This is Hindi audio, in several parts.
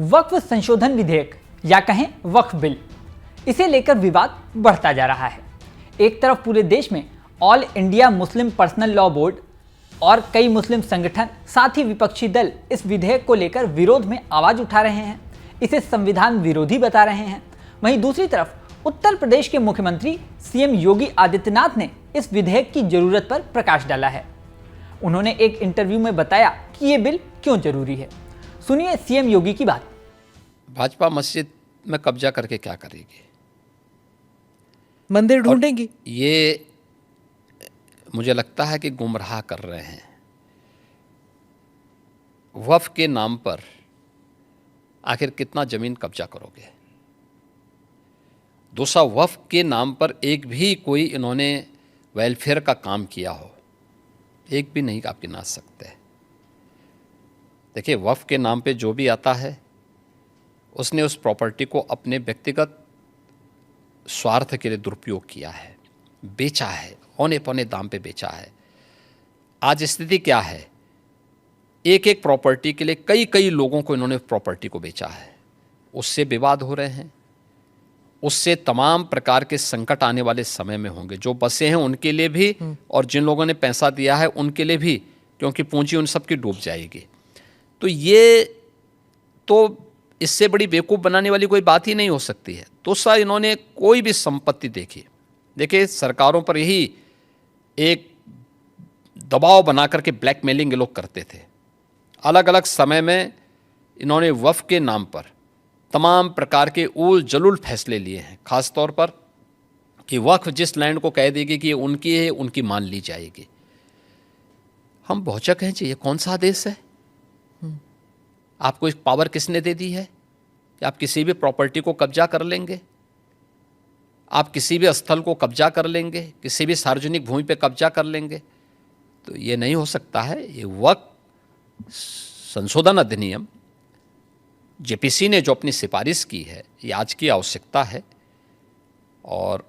वक्फ संशोधन विधेयक या कहें वक्फ बिल, इसे लेकर विवाद बढ़ता जा रहा है। एक तरफ पूरे देश में all India Muslim personal law board और कई मुस्लिम संगठन, साथ ही विपक्षी दल इस विधेयक को लेकर विरोध में आवाज उठा रहे हैं, इसे संविधान विरोधी बता रहे हैं। वहीं दूसरी तरफ उत्तर प्रदेश के मुख्यमंत्री सीएम योगी आदित्यनाथ ने इस विधेयक की जरूरत पर प्रकाश डाला है। उन्होंने एक इंटरव्यू में बताया कि ये बिल क्यों जरूरी है। सुनिए सीएम योगी की बात। भाजपा मस्जिद में कब्जा करके क्या करेगी? मंदिर ढूंढेंगी। ये मुझे लगता है कि गुमराह कर रहे हैं। वक्फ के नाम पर आखिर कितना जमीन कब्जा करोगे? दूसरा, वक्फ के नाम पर एक भी कोई इन्होंने वेलफेयर का काम किया हो, एक भी नहीं आप गिना सकते। देखिए, वक्फ के नाम पे जो भी आता है उसने उस प्रॉपर्टी को अपने व्यक्तिगत स्वार्थ के लिए दुरुपयोग किया है, बेचा है, औने पौने दाम पे बेचा है। आज स्थिति क्या है? एक एक प्रॉपर्टी के लिए कई कई लोगों को इन्होंने प्रॉपर्टी को बेचा है। उससे विवाद हो रहे हैं, उससे तमाम प्रकार के संकट आने वाले समय में होंगे। जो बसे हैं उनके लिए भी और जिन लोगों ने पैसा दिया है उनके लिए भी, क्योंकि पूंजी उन सब की डूब जाएगी। तो ये तो इससे बड़ी बेवकूफ़ बनाने वाली कोई बात ही नहीं हो सकती है। दूसरा, इन्होंने कोई भी संपत्ति देखिए सरकारों पर यही एक दबाव बना करके ब्लैकमेलिंग ये लोग करते थे। अलग अलग समय में इन्होंने वक्फ के नाम पर तमाम प्रकार के उल जलुल फैसले लिए हैं। ख़ास तौर पर कि वक्फ जिस लैंड को कह देगी कि ये उनकी है, उनकी मान ली जाएगी। हम बहुचक हैं जी, ये कौन सा आदेश है? आपको एक पावर किसने दे दी है कि आप किसी भी प्रॉपर्टी को कब्जा कर लेंगे? आप किसी भी स्थल को कब्जा कर लेंगे, किसी भी सार्वजनिक भूमि पे कब्जा कर लेंगे? तो ये नहीं हो सकता है। ये वक्फ संशोधन अधिनियम जेपीसी ने जो अपनी सिफारिश की है, ये आज की आवश्यकता है और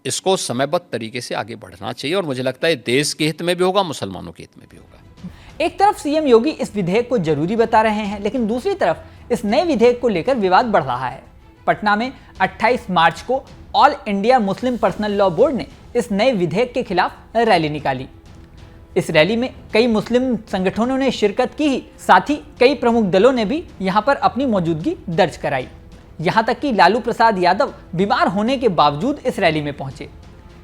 इसको समयबद्ध तरीके से आगे बढ़ना चाहिए। और मुझे लगता है देश के हित में भी होगा, मुसलमानों के हित में भी होगा। एक तरफ सीएम योगी इस विधेयक को जरूरी बता रहे हैं, लेकिन दूसरी तरफ इस नए विधेयक को लेकर विवाद बढ़ रहा है। पटना में 28 मार्च को all India Muslim personal law board ने इस नए विधेयक के खिलाफ रैली निकाली। इस रैली में कई मुस्लिम संगठनों ने शिरकत की ही, साथ ही कई प्रमुख दलों ने भी यहां पर अपनी मौजूदगी दर्ज कराई। यहां तक कि लालू प्रसाद यादव बीमार होने के बावजूद इस रैली में पहुंचे।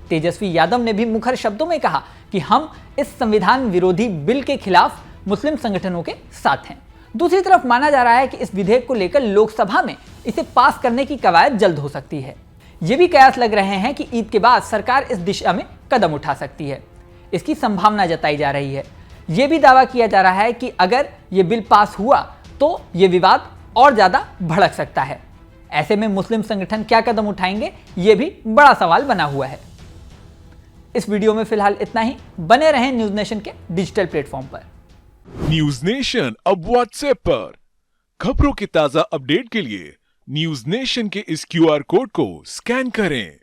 तेजस्वी यादव ने भी मुखर शब्दों में कहा कि हम इस संविधान विरोधी बिल के खिलाफ मुस्लिम संगठनों के साथ हैं। दूसरी तरफ माना जा रहा है कि इस विधेयक को लेकर लोकसभा में इसे पास करने की कवायद जल्द हो सकती है। ये भी कयास लग रहे हैं कि ईद के बाद सरकार इस दिशा में कदम उठा सकती है। इसकी संभावना जताई जा रही है। यह भी दावा किया जा रहा है कि अगर ये बिल पास हुआ तो ये विवाद और ज्यादा भड़क सकता है। ऐसे में मुस्लिम संगठन क्या कदम उठाएंगे, ये भी बड़ा सवाल बना हुआ है। इस वीडियो में फिलहाल इतना ही। बने रहें न्यूज नेशन के डिजिटल प्लेटफॉर्म पर। न्यूज नेशन अब व्हाट्सएप पर खबरों की ताजा अपडेट के लिए न्यूज नेशन के इस क्यूआर कोड को स्कैन करें।